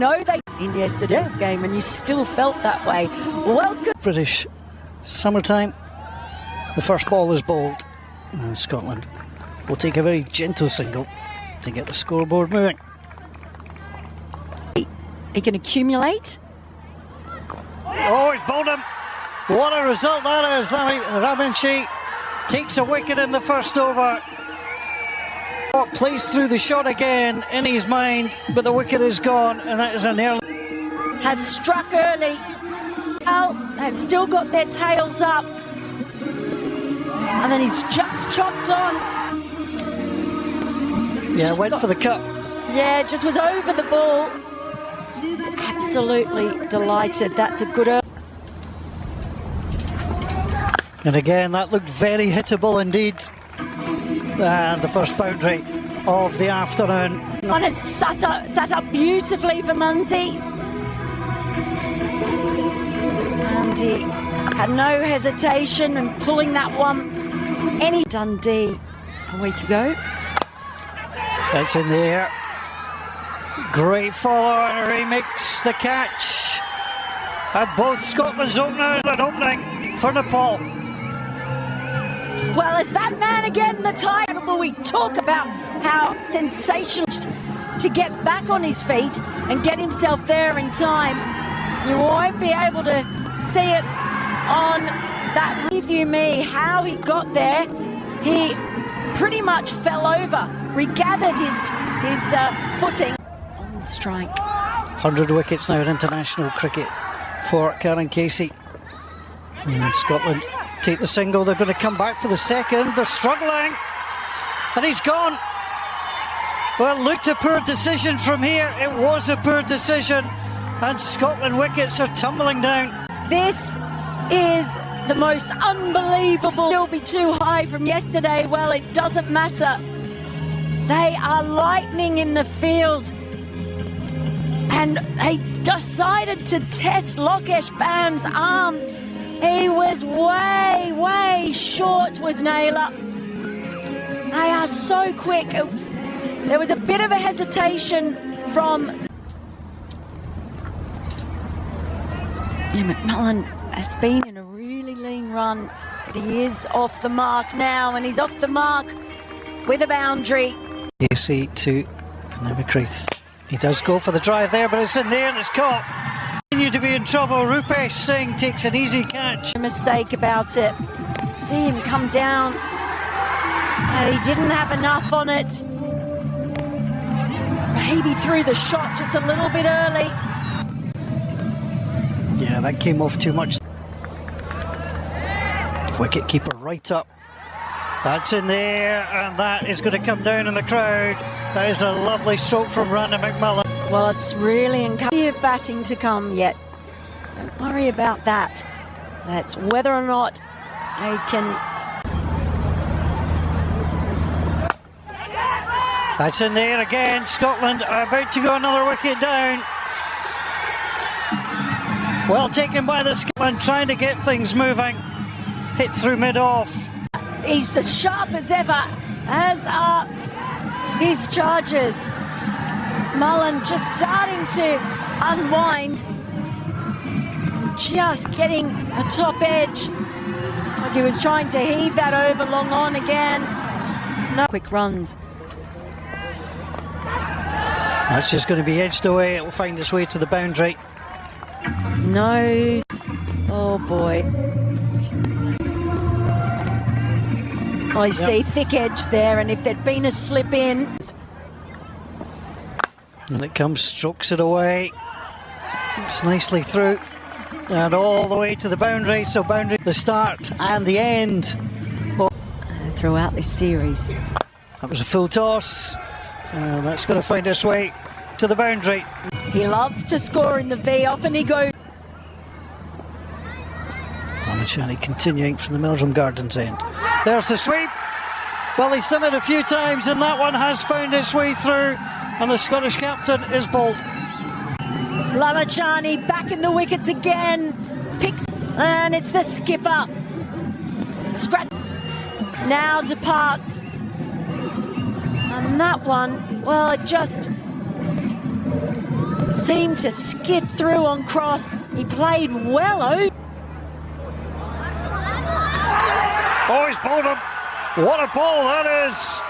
No, they in yesterday's game, and you still felt that way. Welcome. British summertime. The first ball is bowled, and Scotland will take a very gentle single to get the scoreboard moving. He can accumulate. Oh, he's bowled him. What a result that is. Ramanshi takes a wicket in the first over. Plays through the shot again in his mind, but the wicket is gone, and that is an early. Has struck early. Well, they've still got their tails up. And then he's just chopped on. Yeah, just went for the cut. Yeah, just was over the ball. He's absolutely delighted. That's a good. And again, that looked very hittable indeed. And the first boundary of the afternoon. One has sat up beautifully for Munsey. And he had no hesitation in pulling that one. Any Dundee a week ago. That's in the air. Great follow and a remix. The catch. And both Scotland's openers and opening for Nepal. Well, it's that man again, the title. We talk about how sensational to get back on his feet and get himself there in time. You won't be able to see it on that review me, how he got there. He pretty much fell over, regathered his footing. On strike. 100 wickets now in international cricket for Karen Casey. And Scotland take the single. They're going to come back for the second. They're struggling. And he's gone. Well, looked a poor decision from here. It was a poor decision. And Scotland wickets are tumbling down. This is the most unbelievable. It'll be too high from yesterday. Well, it doesn't matter. They are lightning in the field. And they decided to test Lokesh Bam's arm. He was way, way short, was Naylor. They are so quick. There was a bit of a hesitation from... McMullen has been in a really lean run, but he is off the mark now, and he's off the mark with a boundary. Casey to Namakrith. He does go for the drive there, but it's in there and it's caught. Continue to be in trouble. Rupesh Singh takes an easy catch. No mistake about it. See him come down, and he didn't have enough on it. Maybe threw the shot just a little bit early. Yeah, that came off too much. Wicket keeper right up. That's in there, and that is going to come down in the crowd. That is a lovely stroke from Rana McMullen. Well, it's really encouraging of batting to come yet. Don't worry about that. That's whether or not they can. That's in there again. Scotland are about to go another wicket down. Well taken by the Scotland, trying to get things moving. Hit through mid-off. He's as sharp as ever, as are his charges. Mullen just starting to unwind. Just getting a top edge. Like he was trying to heave that over long on again. No quick runs. That's just going to be edged away. It will find its way to the boundary. No. Oh boy. I see thick edge there, and if there'd been a slip in. And it comes, strokes it away. It's nicely through. And all the way to the boundary. So boundary, the start and the end. Throughout this series. That was a full toss. And that's going to find its way to the boundary. He loves to score in the V. Often he goes. Ramanshi continuing from the Meldrum Gardens end. There's the sweep. Well, he's done it a few times, and that one has found its way through. And the Scottish captain is bowled. Lamachani back in the wickets again. Picks, and it's the skipper. Scratch now departs. And that one, well, it just seemed to skid through on cross. He played well over. Oh, he's bowled him. What a ball that is.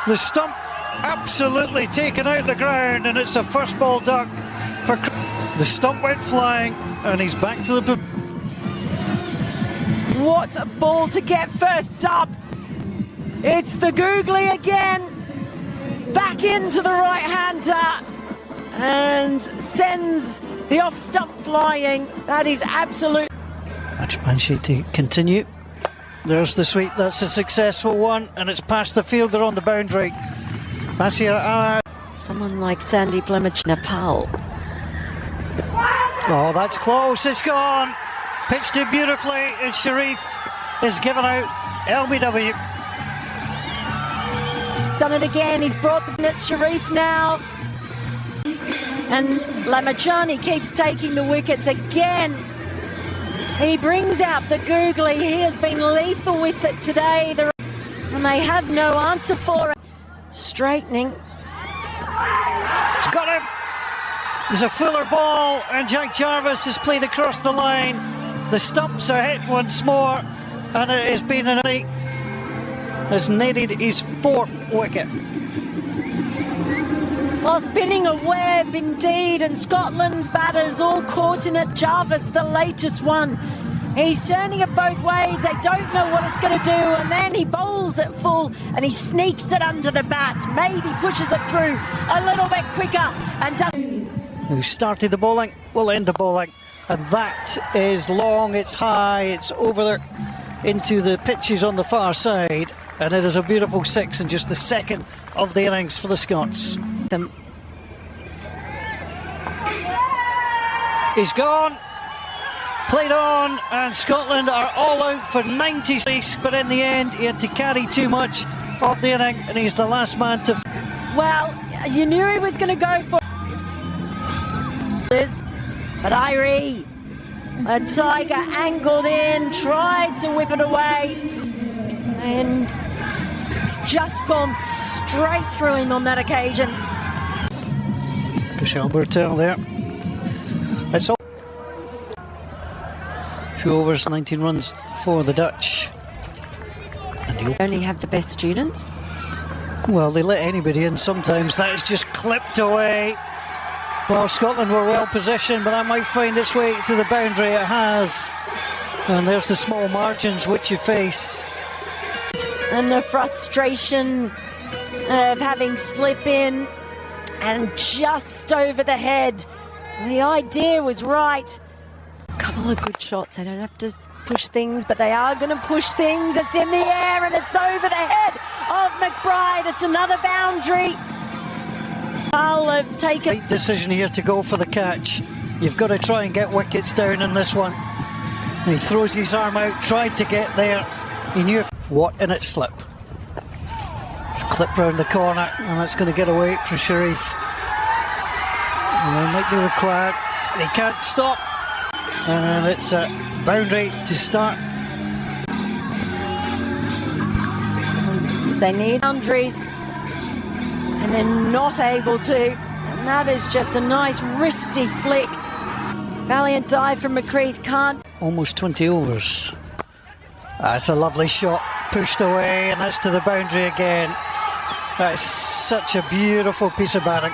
The stump absolutely taken out the ground, and it's a first ball duck for... The stump went flying, and he's back to the... What a ball to get first up. It's the googly again. Back into the right-hander and sends the off stump flying. That is absolute. Match Banshee to continue. There's the sweep, that's a successful one, and it's past the fielder on the boundary. Someone like Sandy Plumage, Nepal. Oh, that's close, it's gone. Pitched it beautifully, and Sharif is given out LBW. He's done it again, he's brought the net Sharif now. And Lamachani keeps taking the wickets again. He brings out the googly. He has been lethal with it today. And they have no answer for it. Straightening. He's got him. There's a fuller ball, and Jack Jarvis has played across the line. The stumps are hit once more, and it has been has netted his 4th wicket. Well, spinning a web indeed, and Scotland's batters all caught in it. Jarvis, the latest one. He's turning it both ways. They don't know what it's going to do, and then he bowls it full, and he sneaks it under the bat. Maybe pushes it through a little bit quicker, and does. Who started the bowling will end the bowling, and that is long, it's high, it's over there into the pitches on the far side, and it is a beautiful 6 and just the second of the innings for the Scots. He's gone, played on, and Scotland are all out for 96, but in the end he had to carry too much of the inning, and he's the last man to... Well, you knew he was going to go for this, but Irie, a Tiger angled in, tried to whip it away, and it's just gone straight through him on that occasion. Kushal Burtell there. That's all. 2 overs, 19 runs for the Dutch. And You only have the best students? well, they let anybody in sometimes. That is just clipped away. Well, Scotland were well positioned, but that might find its way to the boundary. It has. And there's the small margins which you face. And the frustration of having slip in and just over the head. So the idea was right. A couple of good shots. They don't have to push things, but they are going to push things. It's in the air and it's over the head of McBride. It's another boundary. I'll have taken... Right decision here to go for the catch. You've got to try and get wickets down in this one. And he throws his arm out, tried to get there. He knew what in it slip. It's clipped round the corner, and that's going to get away from Sharif. And they might be required. They can't stop. And it's a boundary to start. They need boundaries, and they're not able to. And that is just a nice wristy flick. Valiant dive from McCreath, can't. Almost 20 overs. That's a lovely shot, pushed away, and that's to the boundary again. That is such a beautiful piece of batting.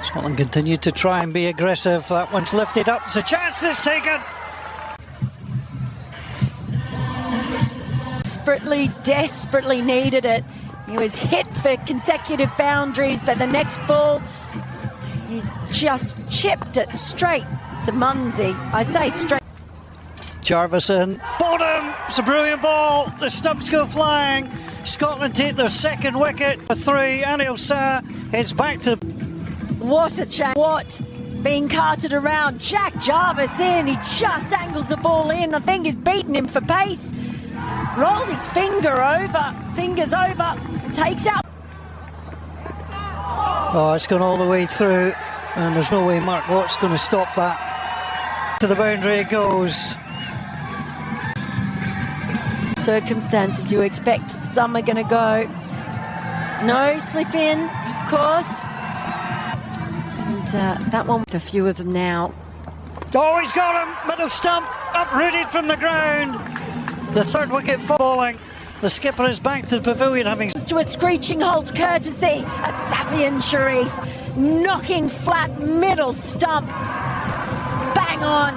Scotland continue to try and be aggressive. That one's lifted up. There's a chance it's taken. Desperately needed it. He was hit for consecutive boundaries, but the next ball, he's just chipped it straight to Munsey. I say straight. Jarvis in. Bottom! It's a brilliant ball. The stumps go flying. Scotland take their second wicket for 3. Anil Shah heads back to... What a chance. What? Being carted around. Jack Jarvis in. He just angles the ball in. I think he's beaten him for pace. Rolled his fingers over, takes out. Oh, it's gone all the way through, and there's no way Mark Watt's going to stop that. To the boundary it goes. Circumstances you expect some are going to go. No slip in, of course. that one with a few of them now. Oh, he's got him! Middle stump, uprooted from the ground. The third wicket falling. The skipper is back to the pavilion having... To a screeching halt courtesy of Safian Sharif, knocking flat middle stump. Bang on.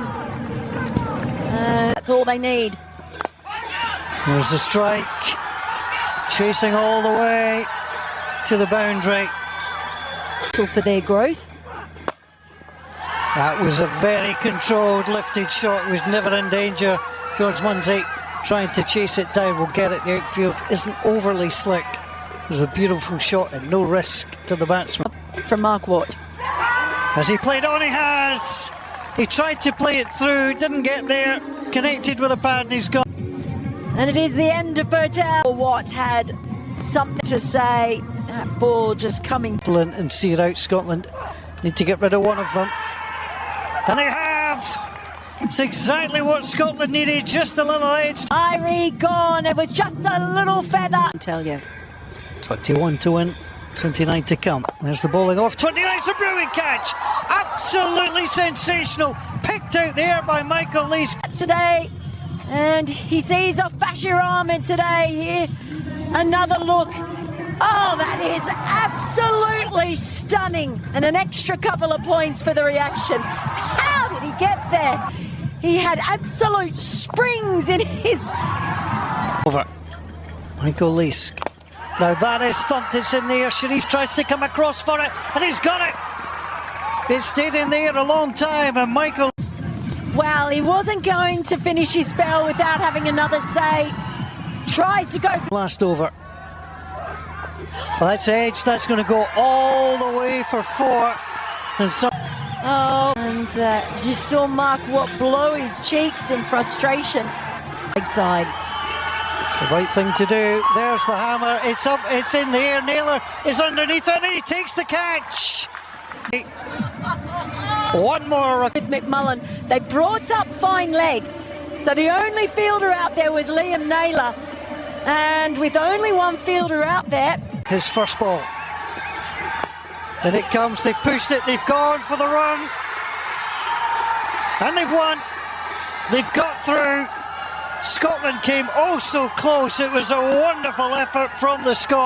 That's all they need. There's a strike. Chasing all the way to the boundary. For their growth. That was a very controlled lifted shot. It was never in danger. George Munsey trying to chase it down will get it. The outfield isn't overly slick. It was a beautiful shot and no risk to the batsman. From Mark Watt. Has he played on? He has. He tried to play it through, didn't get there. Connected with a pad and he's gone. And it is the end of Birtel. Watt had something to say. That ball just coming. And see out Scotland. Need to get rid of one of them. And they have! It's exactly what Scotland needed, just a little edge. Irie gone, it was just a little feather. I tell you. 21 to win, 29 to come. There's the bowling off, 29's a brilliant catch! Absolutely sensational! Picked out there by Michael Lees. Today, and he sees off Bashir Ahmed today here. Another look. Oh, that is absolutely stunning. And an extra couple of points for the reaction. How did he get there? He had absolute springs in his... Over. Michael Lees. Now that is thumped, it's in the air. Sharif tries to come across for it, and he's got it. It stayed in the air a long time, and Michael... Well, he wasn't going to finish his spell without having another say. Tries to go... Last over. Well, that's edge, that's going to go all the way for 4. And so... Oh, and you saw Mark Watt blow his cheeks in frustration. Big side. It's the right thing to do. There's the hammer. It's up, it's in the air. Naylor is underneath it and he takes the catch. One more. With McMullen, they brought up fine leg. So the only fielder out there was Liam Naylor. And with only one fielder out there... His first ball. And it comes, they've pushed it, they've gone for the run. And they've won. They've got through. Scotland came oh so close. It was a wonderful effort from the Scots.